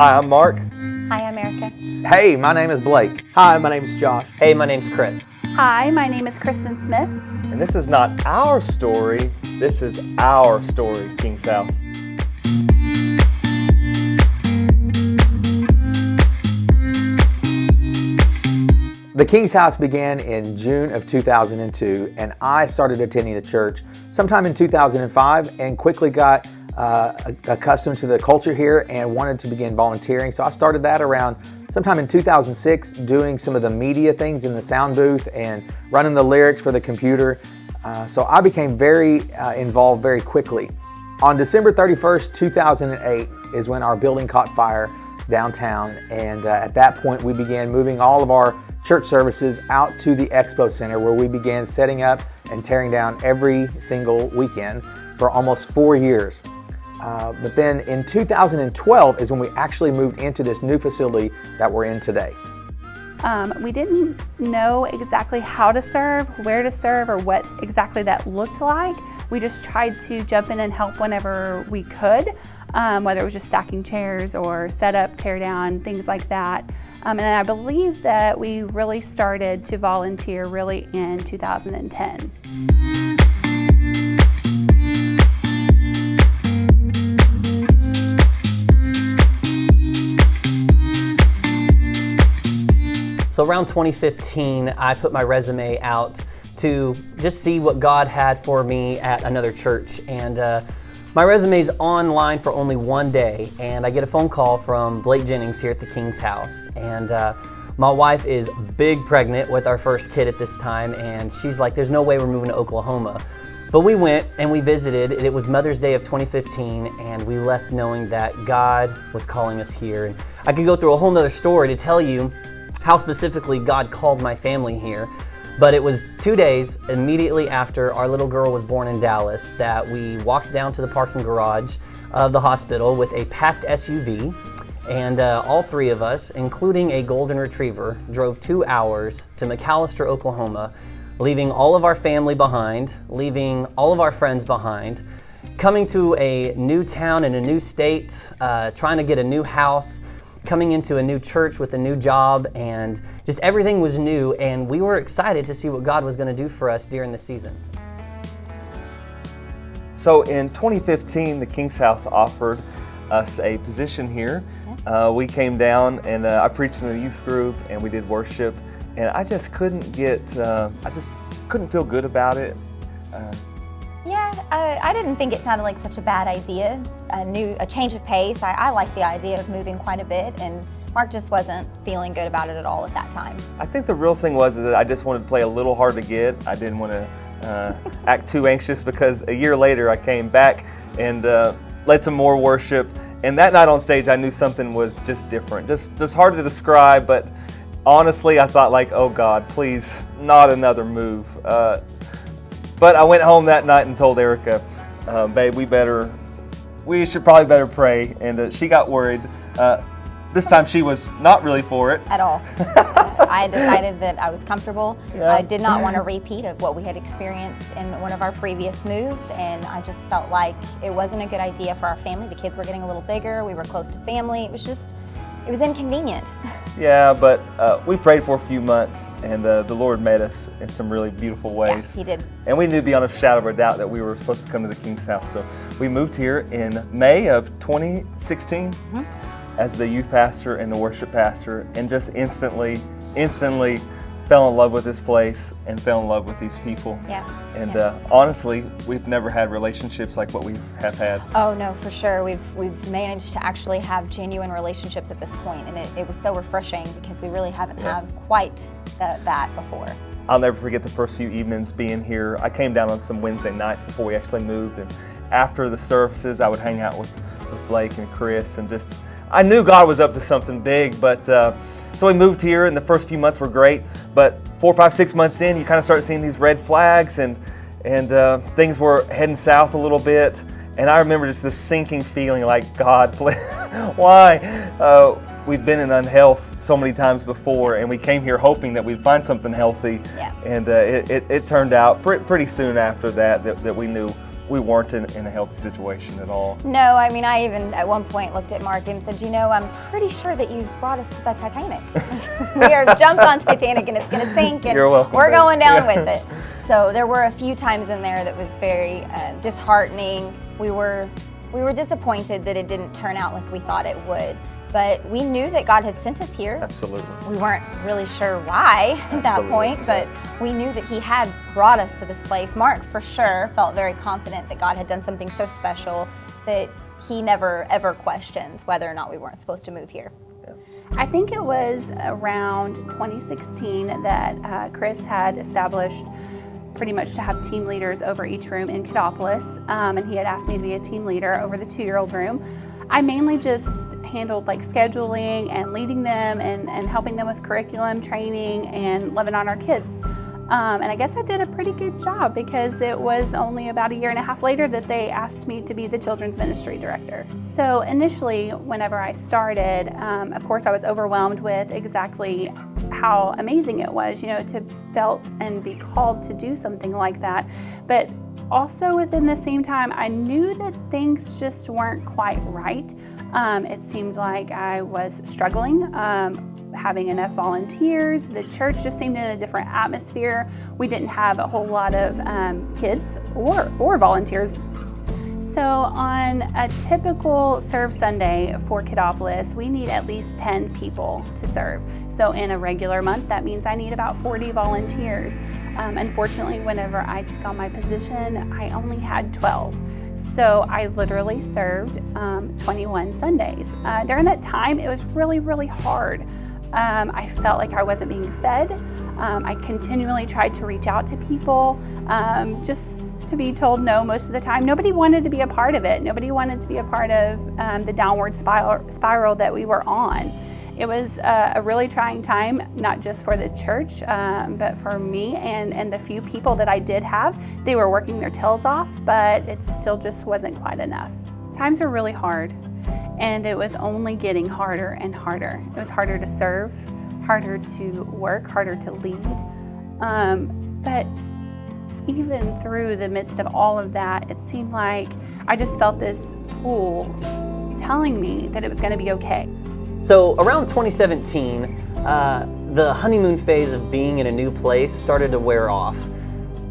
Hi, I'm Mark. Hi, I'm Erica. Hey, my name is Blake. Hi, my name's Josh. Hey, my name's Chris. Hi, my name is Kristen Smith. And this is not our story, this is our story, King's House. The King's House began in June of 2002, and I started attending the church sometime in 2005 and quickly got accustomed to the culture here and wanted to begin volunteering. So I started that around sometime in 2006, doing some of the media things in the sound booth and running the lyrics for the computer. So I became very involved very quickly. On December 31st, 2008 is when our building caught fire downtown, and at that point we began moving all of our church services out to the Expo Center, where we began setting up and tearing down every single weekend for almost 4 years. But then in 2012 is when we actually moved into this new facility that we're in today. We didn't know exactly how to serve, where to serve, or what exactly that looked like. We just tried to jump in and help whenever we could, whether it was just stacking chairs or set up, tear down, things like that. And I believe that we really started to volunteer really in 2010. So around 2015, I put my resume out to just see what God had for me at another church. And my resume's online for only 1 day, and I get a phone call from Blake Jennings here at the King's House. And my wife is big pregnant with our first kid at this time, and she's like, there's no way we're moving to Oklahoma. But we went and we visited. It was Mother's Day of 2015, and we left knowing that God was calling us here. And I could go through a whole nother story to tell you how specifically God called my family here. But it was 2 days immediately after our little girl was born in Dallas that we walked down to the parking garage of the hospital with a packed SUV, and all three of us, including a golden retriever, drove 2 hours to McAlester, Oklahoma, leaving all of our family behind, leaving all of our friends behind, coming to a new town in a new state, trying to get a new house, coming into a new church with a new job, and just everything was new, and we were excited to see what God was going to do for us during the season. So in 2015, the King's House offered us a position here. We came down and I preached in the youth group and we did worship, and I just couldn't feel good about it. I didn't think it sounded like such a bad idea. A change of pace. I liked the idea of moving quite a bit, and Mark just wasn't feeling good about it at all at that time. I think the real thing was that I just wanted to play a little hard to get. I didn't want to act too anxious, because a year later I came back and led some more worship, and that night on stage I knew something was just different, just hard to describe, but honestly I thought, like, oh God, please, not another move. But I went home that night and told Erica, babe, we should probably better pray. And she got worried. This time she was not really for it. At all. I decided that I was comfortable. Yeah. I did not want a repeat of what we had experienced in one of our previous moves, and I just felt like it wasn't a good idea for our family. The kids were getting a little bigger. We were close to family. It was inconvenient. Yeah, but we prayed for a few months, and the Lord met us in some really beautiful ways. Yeah, He did. And we knew beyond a shadow of a doubt that we were supposed to come to the King's House. So we moved here in May of 2016 as the youth pastor and the worship pastor, and just instantly fell in love with this place and fell in love with these people. Yeah. And honestly, we've never had relationships like what we have had. Oh no, for sure. We've managed to actually have genuine relationships at this point, and it was so refreshing, because we really haven't had quite that before. I'll never forget the first few evenings being here. I came down on some Wednesday nights before we actually moved, and after the services I would hang out with Blake and Chris, and I knew God was up to something big. But so we moved here, and the first few months were great, but 4, 5, 6 months in, you kind of start seeing these red flags, and things were heading south a little bit. And I remember just this sinking feeling like, God, why? We've been in unhealth so many times before, and we came here hoping that we'd find something healthy. Yeah. And it turned out pretty soon after that we knew we weren't in a healthy situation at all. No, I mean, I even at one point looked at Mark and said, I'm pretty sure that you've brought us to the Titanic. We are jumped on Titanic and it's going to sink and You're welcome, we're babe. going down with it. So there were a few times in there that was very disheartening. We were disappointed that it didn't turn out like we thought it would. But we knew that God had sent us here. Absolutely. We weren't really sure why at that Absolutely. point, but we knew that He had brought us to this place. Mark, for sure, felt very confident that God had done something so special that he never, ever questioned whether or not we weren't supposed to move here. I think it was around 2016 that Chris had established pretty much to have team leaders over each room in Kiddopolis, and he had asked me to be a team leader over the 2-year-old room. I mainly just handled like scheduling and leading them and helping them with curriculum, training, and loving on our kids. And I guess I did a pretty good job because it was only about 1.5 years later that they asked me to be the children's ministry director. So initially, whenever I started, of course I was overwhelmed with exactly how amazing it was, to felt and be called to do something like that. But also within the same time, I knew that things just weren't quite right. It seemed like I was struggling, having enough volunteers. The church just seemed in a different atmosphere. We didn't have a whole lot of kids or volunteers. So on a typical Serve Sunday for Kiddopolis, we need at least 10 people to serve. So in a regular month, that means I need about 40 volunteers. Unfortunately, whenever I took on my position, I only had 12. So I literally served 21 Sundays. During that time, it was really, really hard. I felt like I wasn't being fed. I continually tried to reach out to people, just to be told no most of the time. Nobody wanted to be a part of it. Nobody wanted to be a part of the downward spiral that we were on. It was a really trying time, not just for the church, but for me and the few people that I did have. They were working their tails off, but it still just wasn't quite enough. Times were really hard, and it was only getting harder and harder. It was harder to serve, harder to work, harder to lead. But even through the midst of all of that, it seemed like I just felt this pull telling me that it was going to be okay. So around 2017, the honeymoon phase of being in a new place started to wear off.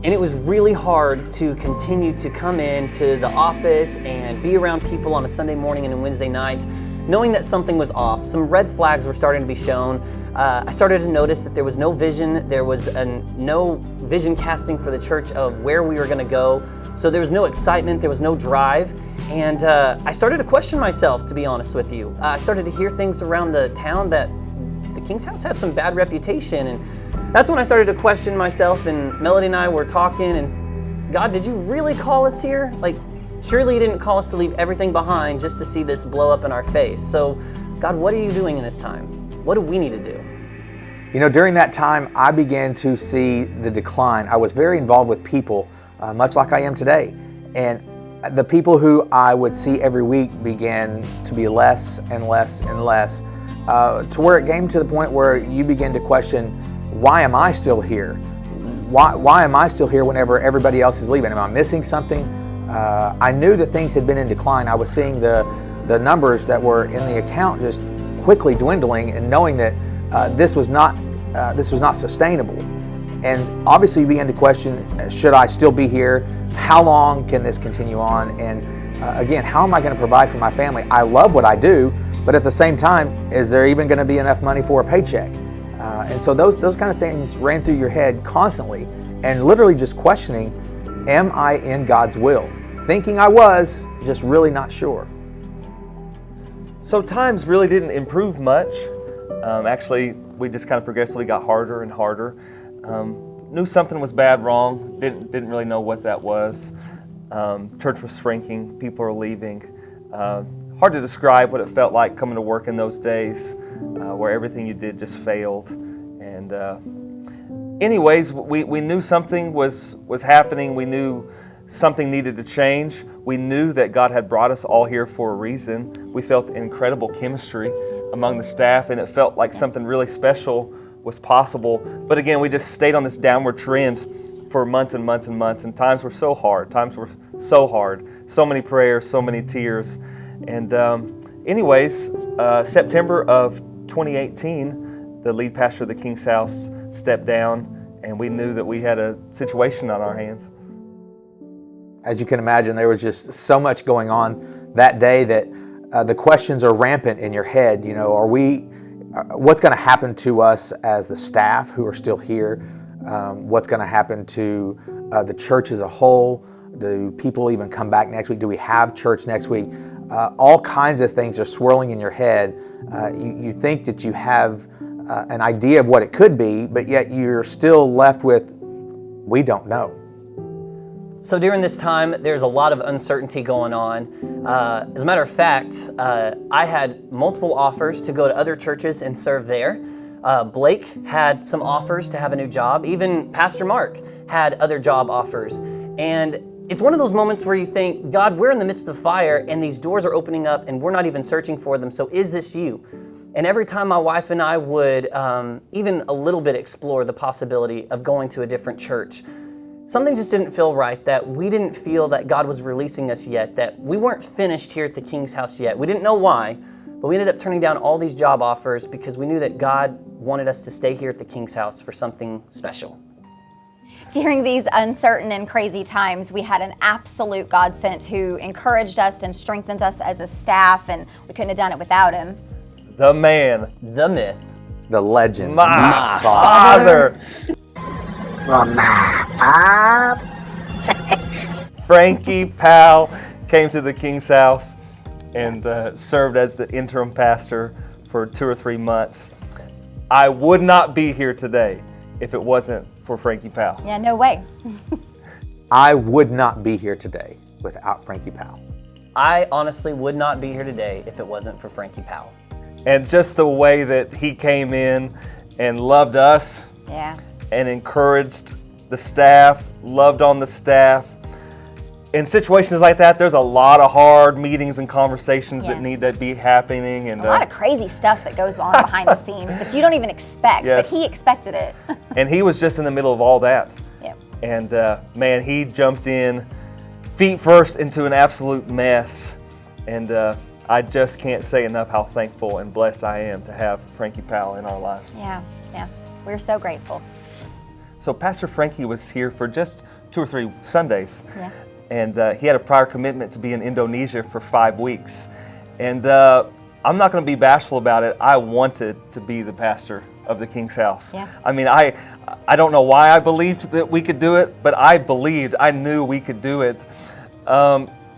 And it was really hard to continue to come into the office and be around people on a Sunday morning and a Wednesday night, knowing that something was off. Some red flags were starting to be shown. I started to notice that there was no vision. There was no vision casting for the church of where we were going to go. So there was no excitement. There was no drive. And I started to question myself, to be honest with you. I started to hear things around the town that the King's House had some bad reputation. And that's when I started to question myself, and Melody and I were talking, and God, did you really call us here? Like, surely you didn't call us to leave everything behind just to see this blow up in our face. So, God, what are you doing in this time? What do we need to do? During that time, I began to see the decline. I was very involved with people, much like I am today. And the people who I would see every week began to be less and less and less, to where it came to the point where you begin to question, why am I still here? Why am I still here whenever everybody else is leaving? Am I missing something? I knew that things had been in decline. I was seeing the numbers that were in the account just quickly dwindling, and knowing that this was not sustainable. And obviously you began to question, should I still be here? How long can this continue on? And again, how am I going to provide for my family? I love what I do, but at the same time, is there even going to be enough money for a paycheck? And so those kind of things ran through your head constantly, and literally just questioning, am I in God's will? Thinking I was, just really not sure. So times really didn't improve much. Actually, we just kind of progressively got harder and harder. Knew something was bad wrong, didn't really know what that was. Church was shrinking, people were leaving. Hard to describe what it felt like coming to work in those days, where everything you did just failed. And anyways, we knew something was happening. We knew something needed to change. We knew that God had brought us all here for a reason. We felt incredible chemistry among the staff, and it felt like something really special was possible. But again, we just stayed on this downward trend for months and months and months, and times were so hard. Times were so hard. So many prayers, so many tears. And anyways, September of 2018, the lead pastor of the King's House stepped down, and we knew that we had a situation on our hands. As you can imagine, there was just so much going on that day that the questions are rampant in your head. You know, what's going to happen to us as the staff who are still here? What's going to happen to the church as a whole? Do people even come back next week? Do we have church next week? All kinds of things are swirling in your head. You think that you have an idea of what it could be, but yet you're still left with, we don't know. So during this time, there's a lot of uncertainty going on. As a matter of fact, I had multiple offers to go to other churches and serve there. Blake had some offers to have a new job. Even Pastor Mark had other job offers. And it's one of those moments where you think, God, we're in the midst of fire and these doors are opening up and we're not even searching for them. So is this you? And every time my wife and I would even a little bit explore the possibility of going to a different church, something just didn't feel right, that we didn't feel that God was releasing us yet, that we weren't finished here at the King's House yet. We didn't know why, but we ended up turning down all these job offers because we knew that God wanted us to stay here at the King's House for something special. During these uncertain and crazy times, we had an absolute godsend who encouraged us and strengthened us as a staff, and we couldn't have done it without him. The man, The myth, The legend. my father. Frankie Powell came to the King's House and served as the interim pastor for 2 or 3 months. I would not be here today if it wasn't for Frankie Powell. Yeah, no way. I would not be here today without Frankie Powell. I honestly would not be here today if it wasn't for Frankie Powell. And just the way that he came in and loved us Yeah. and encouraged the staff, loved on the staff. In situations like that, there's a lot of hard meetings and conversations that Yeah. need to be happening. And A lot of crazy stuff that goes on behind the scenes that you don't even expect, but Yes. he expected it. and he was just in the middle of all that. Yeah. And man, he jumped in feet first into an absolute mess. And I just can't say enough how thankful and blessed I am to have Frankie Powell in our lives. Yeah, yeah. We're so grateful. So Pastor Frankie was here for just 2 or 3 Sundays. Yeah. And he had a prior commitment to be in Indonesia for 5 weeks. And I'm not going to be bashful about it. I wanted to be the pastor of the King's House. Yeah. I mean, I don't know why I believed that we could do it, but I knew we could do it.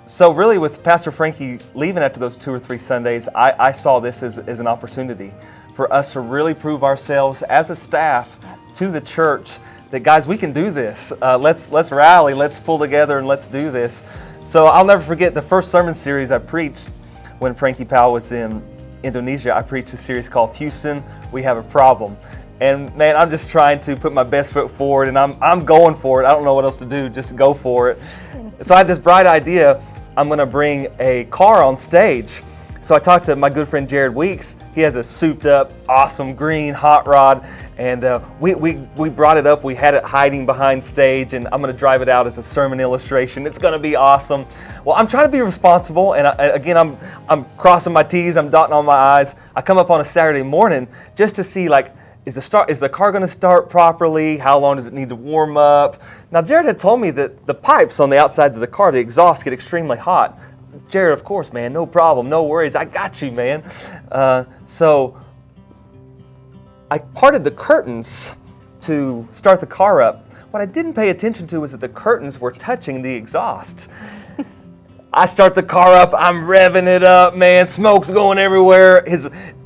So really with Pastor Frankie leaving after those 2 or 3 Sundays, I saw this as an opportunity for us to really prove ourselves as a staff to the church that, guys, we can do this. Let's rally, let's pull together, and let's do this. So I'll never forget the first sermon series I preached when Frankie Powell was in Indonesia. I preached a series called Houston, We Have a Problem. And man, I'm just trying to put my best foot forward, and I'm going for it. I don't know what else to do, just go for it. So I had this bright idea. I'm going to bring a car on stage. So I talked to my good friend Jared Weeks. He has a souped up, awesome green hot rod, and we brought it up. We had it hiding behind stage, and I'm going to drive it out as a sermon illustration. It's going to be awesome. Well, I'm trying to be responsible, and again, I'm crossing my T's, I'm dotting all my I's. I come up on a Saturday morning just to see, like, is the car going to start properly? How long does it need to warm up? Now, Jared had told me that the pipes on the outsides of the car, the exhaust, get extremely hot. Jared, of course, man, no problem, no worries. I got you, man. So I parted the curtains to start the car up. What I didn't pay attention to was that the curtains were touching the exhaust. I start the car up, I'm revving it up, man, smoke's going everywhere.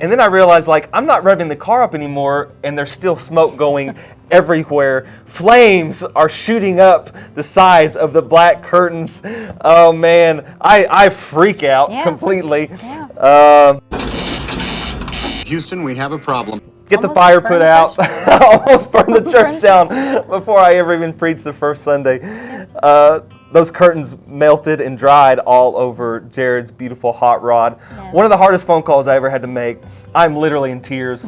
And then I realized, like, I'm not revving the car up anymore, and there's still smoke going everywhere. Flames are shooting up the sides of the black curtains. Oh, man, I freak out completely. Yeah. Houston, we have a problem. Get the Almost fire burned put the out. church Almost burned the church down before I ever even preached the first Sunday. Those curtains melted and dried all over Jared's beautiful hot rod. Yeah. One of the hardest phone calls I ever had to make. I'm literally in tears.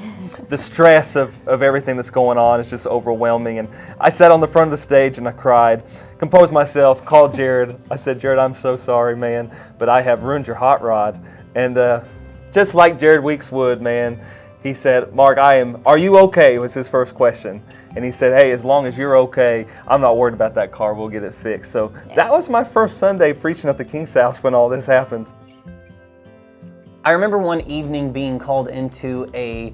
The stress of everything that's going on is just overwhelming. And I sat on the front of the stage and I cried composed myself, called Jared. I said, Jared, I'm so sorry, man, but I have ruined your hot rod. And just like Jared Weeks would, man, he said, Mark, are you okay? Was his first question. And he said, hey, as long as you're okay, I'm not worried about that car. We'll get it fixed. So that was my first Sunday preaching at the King's House when all this happened. I remember one evening being called into a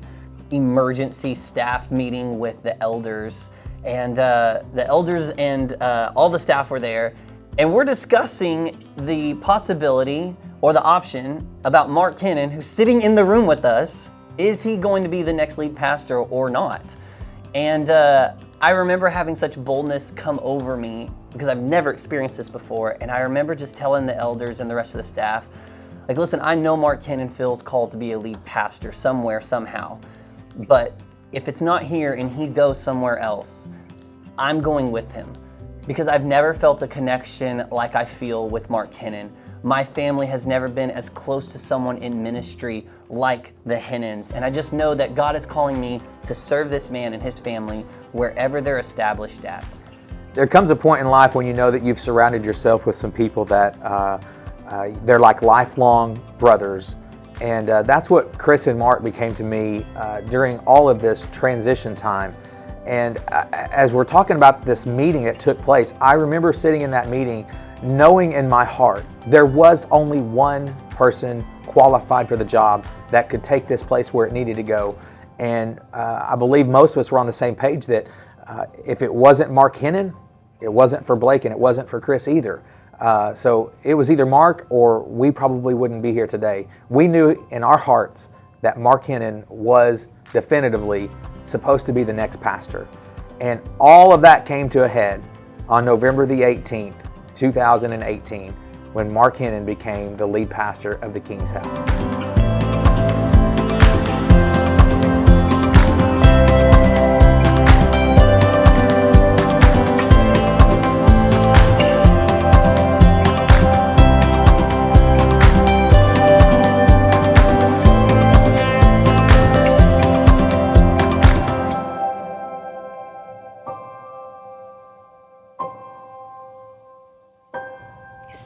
emergency staff meeting with the elders, and the elders and all the staff were there, and we're discussing the possibility or the option about Mark Kennan, who's sitting in the room with us. Is he going to be the next lead pastor or not? And I remember having such boldness come over me because I've never experienced this before, and I remember just telling the elders and the rest of the staff, like, listen, I know Mark Kennan feels called to be a lead pastor somewhere, somehow. But if it's not here and he goes somewhere else, I'm going with him. Because I've never felt a connection like I feel with Mark Kennan. My family has never been as close to someone in ministry like the Hennans. And I just know that God is calling me to serve this man and his family wherever they're established at. There comes a point in life when you know that you've surrounded yourself with some people that they're like lifelong brothers, and that's what Chris and Mark became to me during all of this transition time. And as we're talking about this meeting that took place, I remember sitting in that meeting knowing in my heart there was only one person qualified for the job that could take this place where it needed to go. And I believe most of us were on the same page that if it wasn't Mark Kennan, it wasn't for Blake, and it wasn't for Chris either. So it was either Mark or we probably wouldn't be here today. We knew in our hearts that Mark Kennan was definitively supposed to be the next pastor. And all of that came to a head on November the 18th, 2018, when Mark Kennan became the lead pastor of the King's House.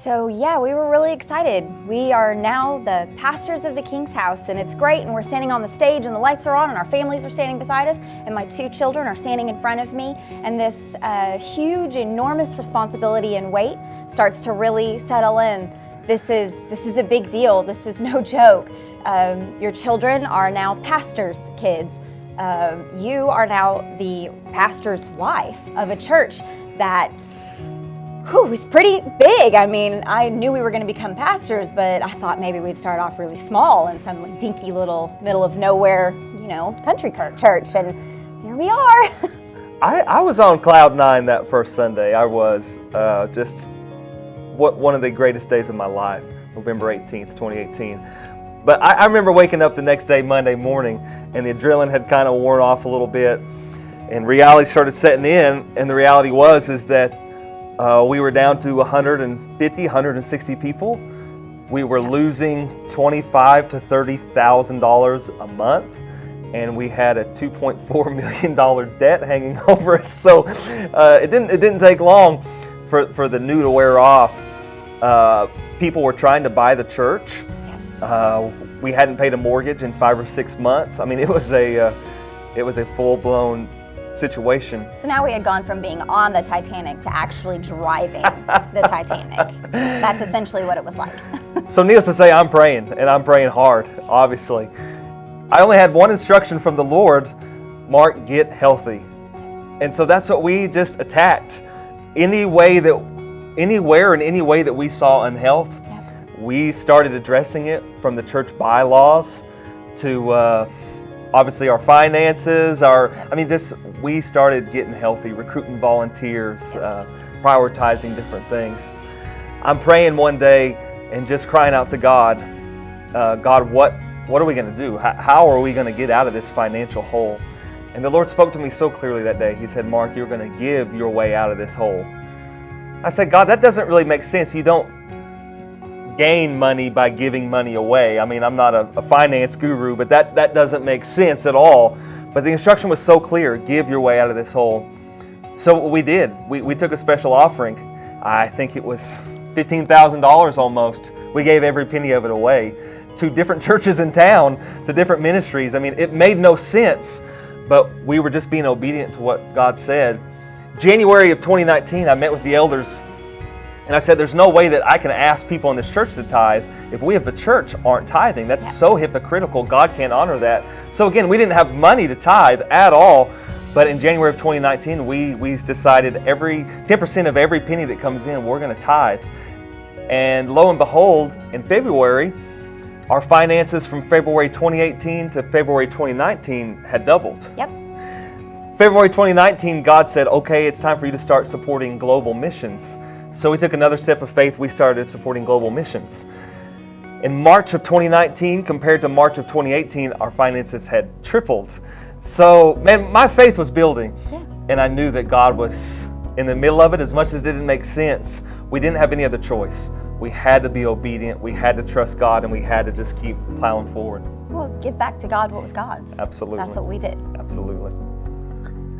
So yeah, we were really excited. We are now the pastors of the King's House, and it's great, and we're standing on the stage and the lights are on and our families are standing beside us and my two children are standing in front of me, and this huge, enormous responsibility and weight starts to really settle in. This is a big deal. This is no joke. Your children are now pastors' kids. You are now the pastor's wife of a church that it's pretty big. I mean, I knew we were going to become pastors, but I thought maybe we'd start off really small in some like dinky little middle of nowhere, country church, and here we are. I was on cloud nine that first Sunday. I was just one of the greatest days of my life, November 18th, 2018. But I remember waking up the next day, Monday morning, and the adrenaline had kind of worn off a little bit, and reality started setting in, and the reality is that we were down to 160 people. We were losing $25,000 to $30,000 a month, and we had a $2.4 million debt hanging over us. So it didn't take long for the new to wear off. People were trying to buy the church. We hadn't paid a mortgage in 5 or 6 months. I mean, it was a full-blown situation. So now we had gone from being on the Titanic to actually driving the Titanic. That's essentially what it was like. So needless to say, I'm praying, and I'm praying hard, obviously. I only had one instruction from the Lord: Mark, get healthy. And so that's what we just attacked. Anywhere and any way that we saw unhealth, we started addressing it, from the church bylaws to obviously our finances, we started getting healthy, recruiting volunteers, prioritizing different things. I'm praying one day and just crying out to God, God, what are we going to do? How are we going to get out of this financial hole? And the Lord spoke to me so clearly that day. He said, Mark, you're going to give your way out of this hole. I said, God, that doesn't really make sense. You don't gain money by giving money away. I mean, I'm not a finance guru, but that doesn't make sense at all. But the instruction was so clear: give your way out of this hole. So what we did, we took a special offering. I think it was $15,000 almost. We gave every penny of it away to different churches in town, to different ministries. I mean, it made no sense, but we were just being obedient to what God said. January of 2019, I met with the elders, and I said, there's no way that I can ask people in this church to tithe if we, as a church, aren't tithing. That's so hypocritical. God can't honor that. So again, we didn't have money to tithe at all, but in January of 2019, we decided 10% of every penny that comes in, we're going to tithe. And lo and behold, in February, our finances from February 2018 to February 2019 had doubled. Yep. February 2019, God said, okay, it's time for you to start supporting global missions. So we took another step of faith. We started supporting global missions. In March of 2019, compared to March of 2018, our finances had tripled. So, man, my faith was building. Yeah. And I knew that God was in the middle of it. As much as it didn't make sense, we didn't have any other choice. We had to be obedient. We had to trust God, and we had to just keep plowing forward. Well, give back to God what was God's. Absolutely. That's what we did. Absolutely.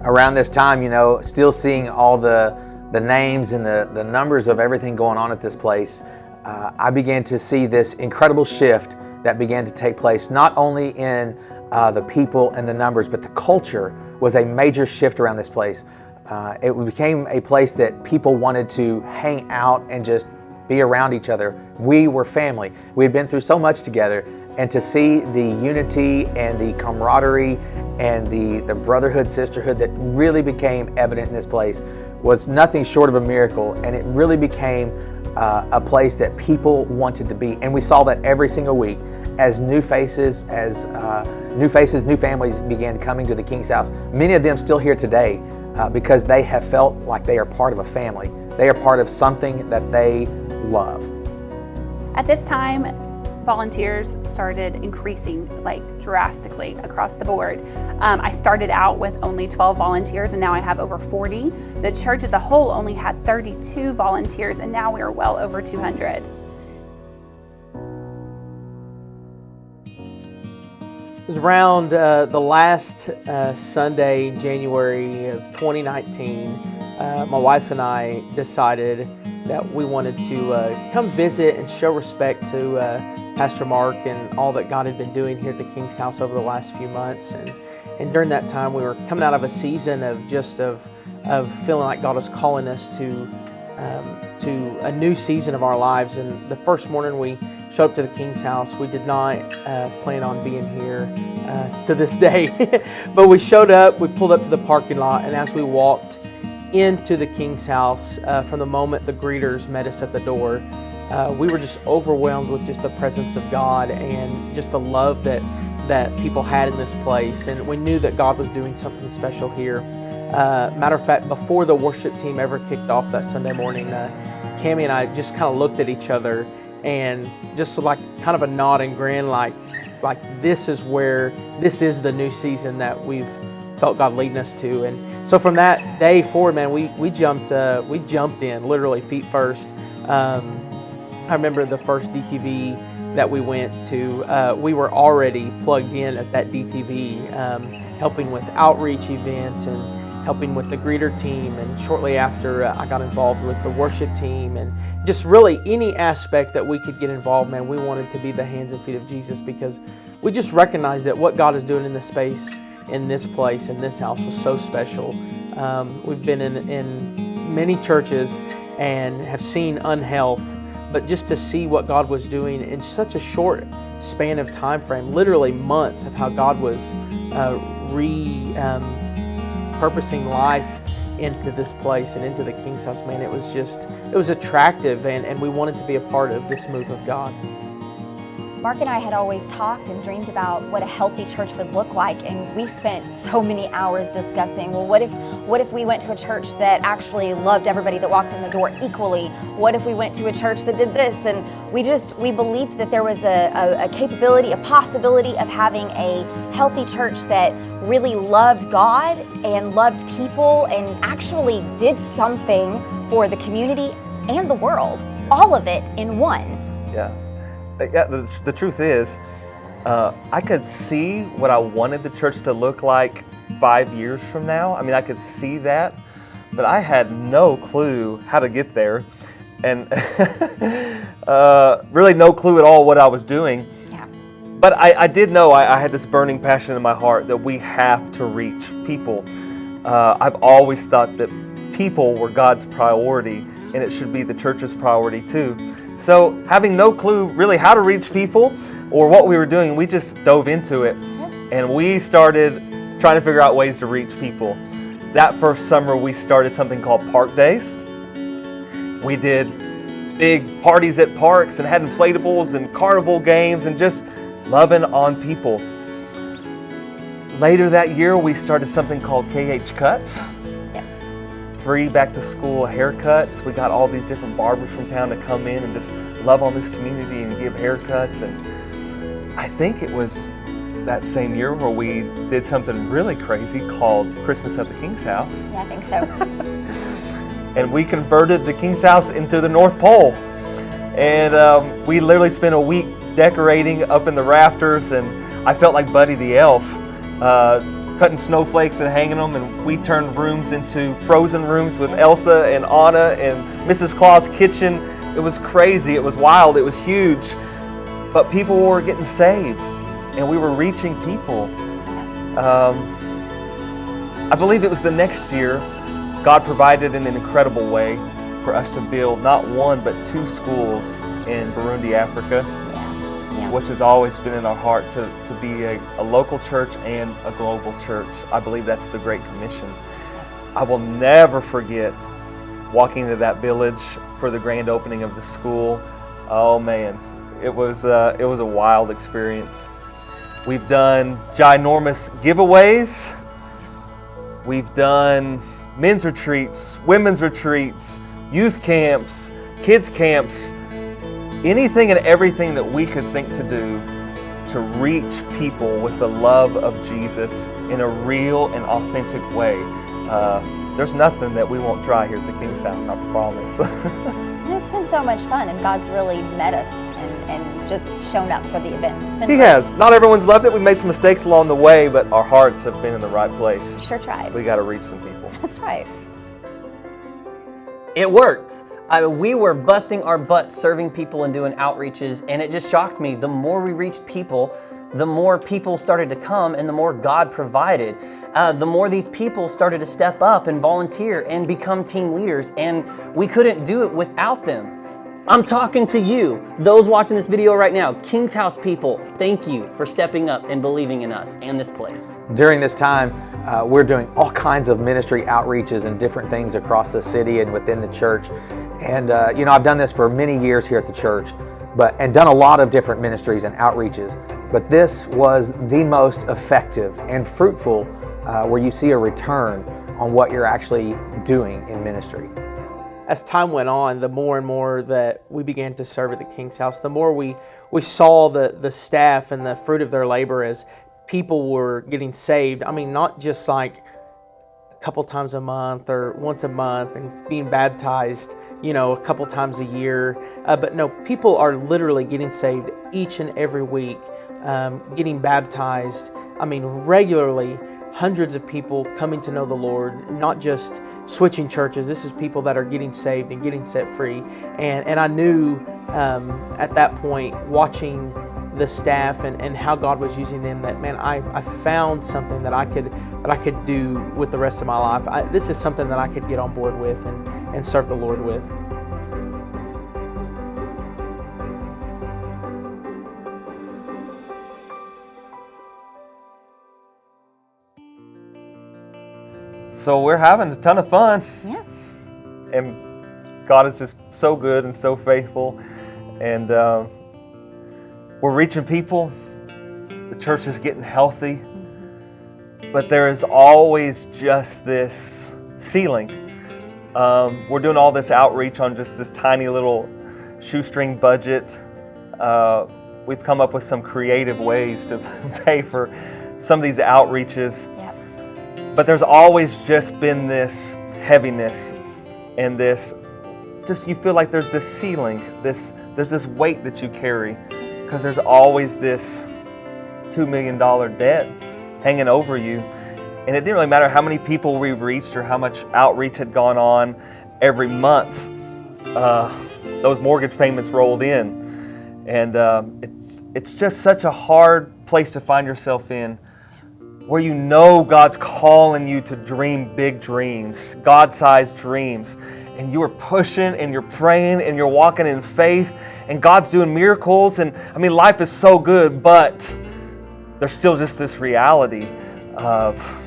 Around this time, still seeing all the names and the numbers of everything going on at this place, I began to see this incredible shift that began to take place, not only in the people and the numbers, but the culture was a major shift around this place. It became a place that people wanted to hang out and just be around each other. We were family. We had been through so much together, and to see the unity and the camaraderie and the brotherhood, sisterhood that really became evident in this place was nothing short of a miracle, and it really became a place that people wanted to be. And we saw that every single week as new faces, new families began coming to the King's House. Many of them still here today because they have felt like they are part of a family. They are part of something that they love. At this time, volunteers started increasing drastically across the board. I started out with only 12 volunteers, and now I have over 40. The church as a whole only had 32 volunteers, and now we are well over 200. It was around the last Sunday, January of 2019, my wife and I decided that we wanted to come visit and show respect to Pastor Mark and all that God had been doing here at the King's House over the last few months. And during that time, we were coming out of a season of feeling like God was calling us to a new season of our lives. And the first morning we showed up to the King's House, we did not plan on being here to this day. But we showed up, we pulled up to the parking lot, and as we walked into the King's House, from the moment the greeters met us at the door, we were just overwhelmed with just the presence of God and just the love that people had in this place. And we knew that God was doing something special here. Matter of fact, before the worship team ever kicked off that Sunday morning, Cammie and I just kind of looked at each other and just like kind of a nod and grin, like this is the new season that we've felt God leading us to. And so from that day forward, man, we jumped in literally feet first. I remember the first DTV that we went to, we were already plugged in at that DTV, helping with outreach events and helping with the greeter team. And shortly after, I got involved with the worship team, and just really any aspect that we could get involved, man, we wanted to be the hands and feet of Jesus, because we just recognized that what God is doing in this space, in this place, in this house was so special. We've been in many churches and have seen unhealth, but just to see what God was doing in such a short span of time frame, literally months, of how God was repurposing life into this place and into the King's House, man, it was attractive, and we wanted to be a part of this move of God. Mark and I had always talked and dreamed about what a healthy church would look like, and we spent so many hours discussing, well, what if we went to a church that actually loved everybody that walked in the door equally? What if we went to a church that did this? And we believed that there was a capability, a possibility of having a healthy church that really loved God and loved people and actually did something for the community and the world, all of it in one. Yeah. The truth is, I could see what I wanted the church to look like 5 years from now. I mean, I could see that, but I had no clue how to get there, and really no clue at all what I was doing. Yeah. But I did know I had this burning passion in my heart that we have to reach people. I've always thought that people were God's priority, and it should be the church's priority too. So having no clue really how to reach people or what we were doing, we just dove into it, and we started trying to figure out ways to reach people. That first summer, we started something called Park Days. We did big parties at parks and had inflatables and carnival games and just loving on people. Later that year, we started something called KH Cuts. Free back to school haircuts. We got all these different barbers from town to come in and just love on this community and give haircuts. And I think it was that same year where we did something really crazy called Christmas at the King's House. Yeah, I think so. And we converted the King's House into the North Pole. And we literally spent a week decorating up in the rafters, and I felt like Buddy the Elf, cutting snowflakes and hanging them, and we turned rooms into frozen rooms with Elsa and Anna and Mrs. Claus' kitchen. It was crazy, it was wild, it was huge, but people were getting saved, and we were reaching people. I believe it was the next year, God provided in an incredible way for us to build not one, but 2 schools in Burundi, Africa. Yeah. Which has always been in our heart to be a local church and a global church. I believe that's the Great Commission. I will never forget walking into that village for the grand opening of the school. Oh man, it was a wild experience. We've done ginormous giveaways. We've done men's retreats, women's retreats, youth camps, kids camps, anything and everything that we could think to do to reach people with the love of Jesus in a real and authentic way. There's nothing that we won't try here at the King's House, I promise. And it's been so much fun, and God's really met us and just shown up for the events. It's been He great. has. Not everyone's loved it. We made some mistakes along the way, but our hearts have been in the right place. Sure tried. We got to reach some people. That's right. It worked. We were busting our butts serving people and doing outreaches, and it just shocked me. The more we reached people, the more people started to come, and the more God provided. The more these people started to step up and volunteer and become team leaders, and we couldn't do it without them. I'm talking to you, those watching this video right now, King's House people, thank you for stepping up and believing in us and this place. During this time, we're doing all kinds of ministry outreaches and different things across the city and within the church. And I've done this for many years here at the church, and done a lot of different ministries and outreaches. But this was the most effective and fruitful, where you see a return on what you're actually doing in ministry. As time went on, the more and more that we began to serve at the King's House, the more we saw the staff and the fruit of their labor as people were getting saved. I mean, not just like a couple times a month or once a month and being baptized, a couple times a year. But no, people are literally getting saved each and every week, getting baptized. I mean, regularly, hundreds of people coming to know the Lord, not just switching churches. This is people that are getting saved and getting set free. And I knew at that point, watching the staff and how God was using them, that man, I found something that I could do with the rest of my life. This is something that I could get on board with and serve the Lord with. So we're having a ton of fun. Yeah. And God is just so good and so faithful. And we're reaching people. The church is getting healthy. But there is always just this ceiling. We're doing all this outreach on just this tiny little shoestring budget. We've come up with some creative ways to pay for some of these outreaches. Yep. But there's always just been this heaviness and this, just you feel like there's this ceiling, there's this weight that you carry, because there's always this $2 million debt hanging over you. And it didn't really matter how many people we reached or how much outreach had gone on. Every month, those mortgage payments rolled in. And it's just such a hard place to find yourself in, where you know God's calling you to dream big dreams, God-sized dreams. And you are pushing and you're praying and you're walking in faith and God's doing miracles. And I mean, life is so good, but there's still just this reality of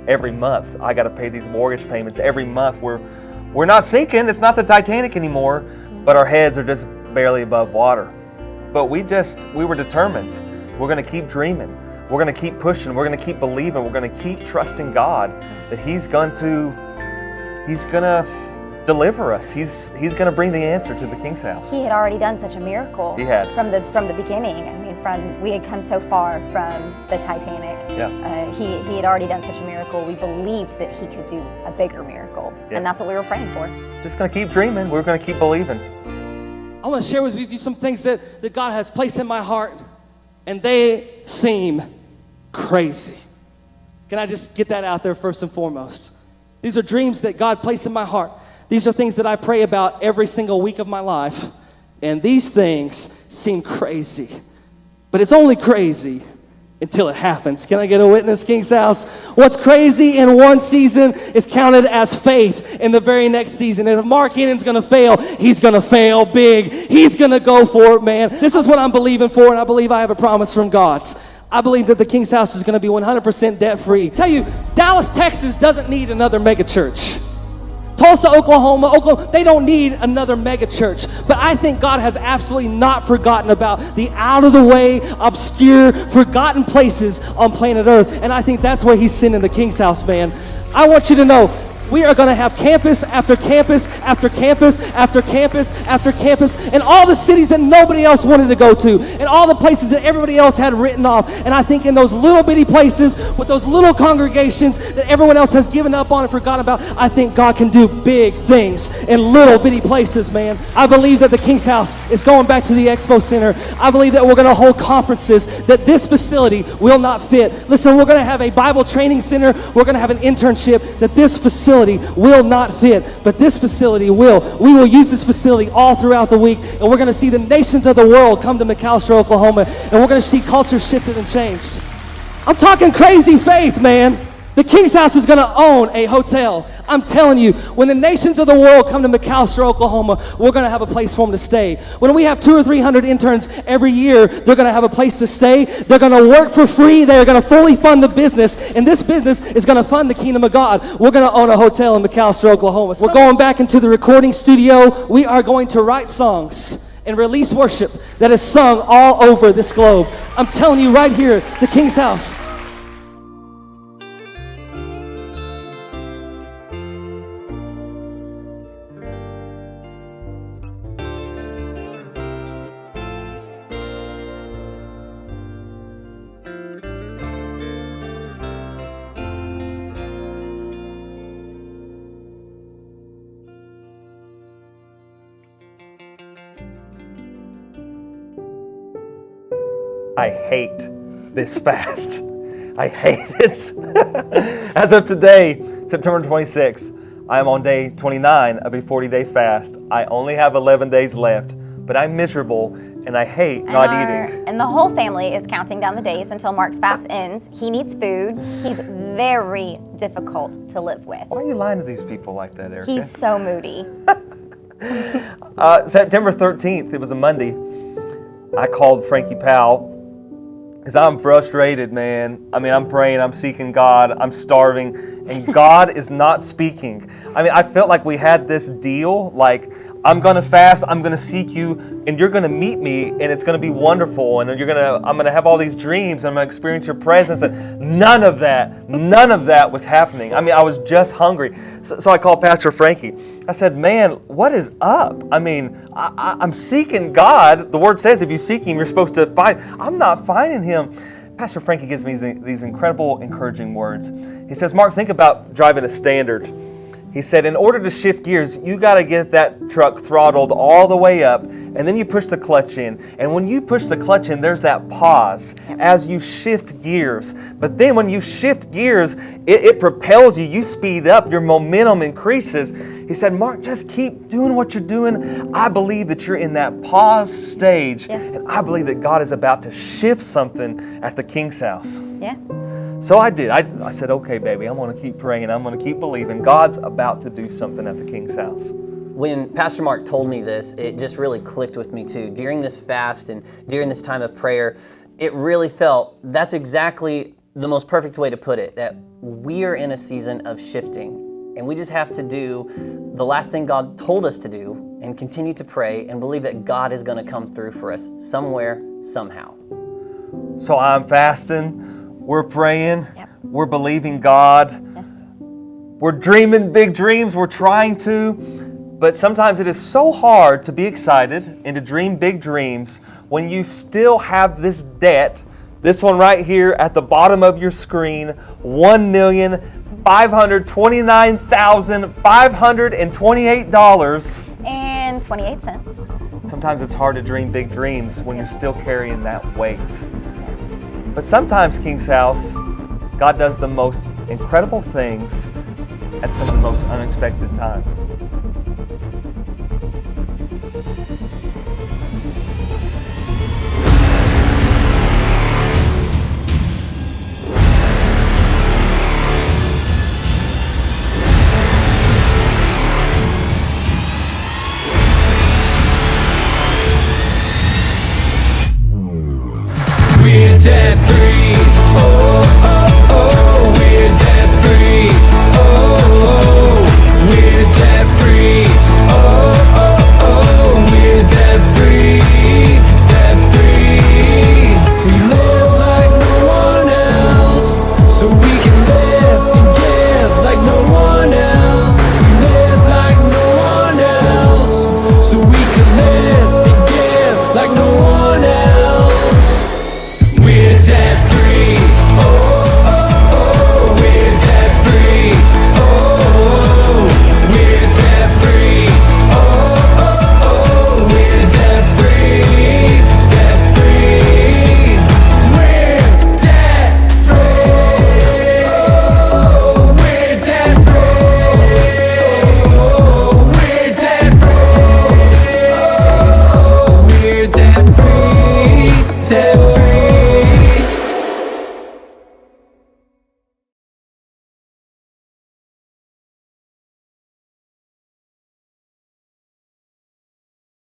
every month I got to pay these mortgage payments. Every month we're not sinking. It's not the Titanic anymore, but our heads are just barely above water. But we were determined. We're going to keep dreaming. We're going to keep pushing. We're going to keep believing. We're going to keep trusting God that He's going to deliver us. He's going to bring the answer to the King's house. He had already done such a miracle. He had. From the beginning. I mean, we had come so far from the Titanic. Yeah. He had already done such a miracle. We believed that He could do a bigger miracle. Yes. And that's what we were praying for. Just going to keep dreaming. We're going to keep believing. I want to share with you some things that God has placed in my heart, and they seem crazy. Can I just get that out there first and foremost? These are dreams that God placed in my heart. These are things that I pray about every single week of my life. And these things seem crazy. But it's only crazy until it happens. Can I get a witness, King's House? What's crazy in one season is counted as faith in the very next season. And if Mark Hennon's going to fail, he's going to fail big. He's going to go for it, man. This is what I'm believing for, and I believe I have a promise from God. I believe that the King's House is going to be 100% debt-free. Tell you, Dallas, Texas doesn't need another mega church. Tulsa, Oklahoma, they don't need another mega church. But I think God has absolutely not forgotten about the out-of-the-way, obscure, forgotten places on planet Earth. And I think that's where He's sending the King's House, man. I want you to know, we are going to have campus after campus after campus after campus after campus in all the cities that nobody else wanted to go to, and all the places that everybody else had written off. And I think in those little bitty places with those little congregations that everyone else has given up on and forgotten about, I think God can do big things in little bitty places, man. I believe that the King's House is going back to the Expo Center. I believe that we're going to hold conferences, that this facility will not fit. Listen, we're going to have a Bible training center. We're going to have an internship, that this facility will not fit, but this facility will. We will use this facility all throughout the week, and we're going to see the nations of the world come to McAlester, Oklahoma, and we're going to see culture shifted and changed. I'm talking crazy faith, man. The King's House is going to own a hotel. I'm telling you, when the nations of the world come to McAlester, Oklahoma, we're going to have a place for them to stay. When we have 200 or 300 interns every year, they're going to have a place to stay. They're going to work for free. They're going to fully fund the business, and this business is going to fund the kingdom of God. We're going to own a hotel in McAlester, Oklahoma. We're going back into the recording studio. We are going to write songs and release worship that is sung all over this globe. I'm telling you right here, the King's House. I hate this fast. I hate it. As of today, September 26th, I am on day 29 of a 40-day fast. I only have 11 days left, but I'm miserable and I hate not eating. And the whole family is counting down the days until Mark's fast ends. He needs food. He's very difficult to live with. Why are you lying to these people like that, Erica? He's so moody. September 13th, it was a Monday, I called Frankie Powell because I'm frustrated, man. I mean, I'm praying, I'm seeking God, I'm starving, and God is not speaking. I mean, I felt like we had this deal, like, I'm going to fast, I'm going to seek you, and you're going to meet me, and it's going to be wonderful, and I'm going to have all these dreams, and I'm going to experience your presence, and none of that was happening. I mean, I was just hungry. So I called Pastor Frankie. I said, man, what is up? I mean, I'm seeking God. The Word says if you seek Him, you're supposed to find. I'm not finding Him. Pastor Frankie gives me these incredible, encouraging words. He says, Mark, think about driving a Standard. He said, in order to shift gears, you got to get that truck throttled all the way up, and then you push the clutch in. And when you push the clutch in, there's that pause as you shift gears. But then when you shift gears, it propels you. You speed up. Your momentum increases. He said, Mark, just keep doing what you're doing. I believe that you're in that pause stage, and I believe that God is about to shift something at the King's house. Yeah. So I did. I said, okay, baby, I'm going to keep praying. I'm going to keep believing. God's about to do something at the King's house. When Pastor Mark told me this, it just really clicked with me too. During this fast and during this time of prayer, it really felt that's exactly the most perfect way to put it, that we are in a season of shifting. And we just have to do the last thing God told us to do and continue to pray and believe that God is going to come through for us somewhere, somehow. So I'm fasting. We're praying. We're believing God. Yes. We're dreaming big dreams. We're trying to. But sometimes it is so hard to be excited and to dream big dreams when you still have this debt, this one right here at the bottom of your screen, $1,529,528.28. Sometimes it's hard to dream big dreams when you're still carrying that weight. But sometimes, King's House, God does the most incredible things at some of the most unexpected times.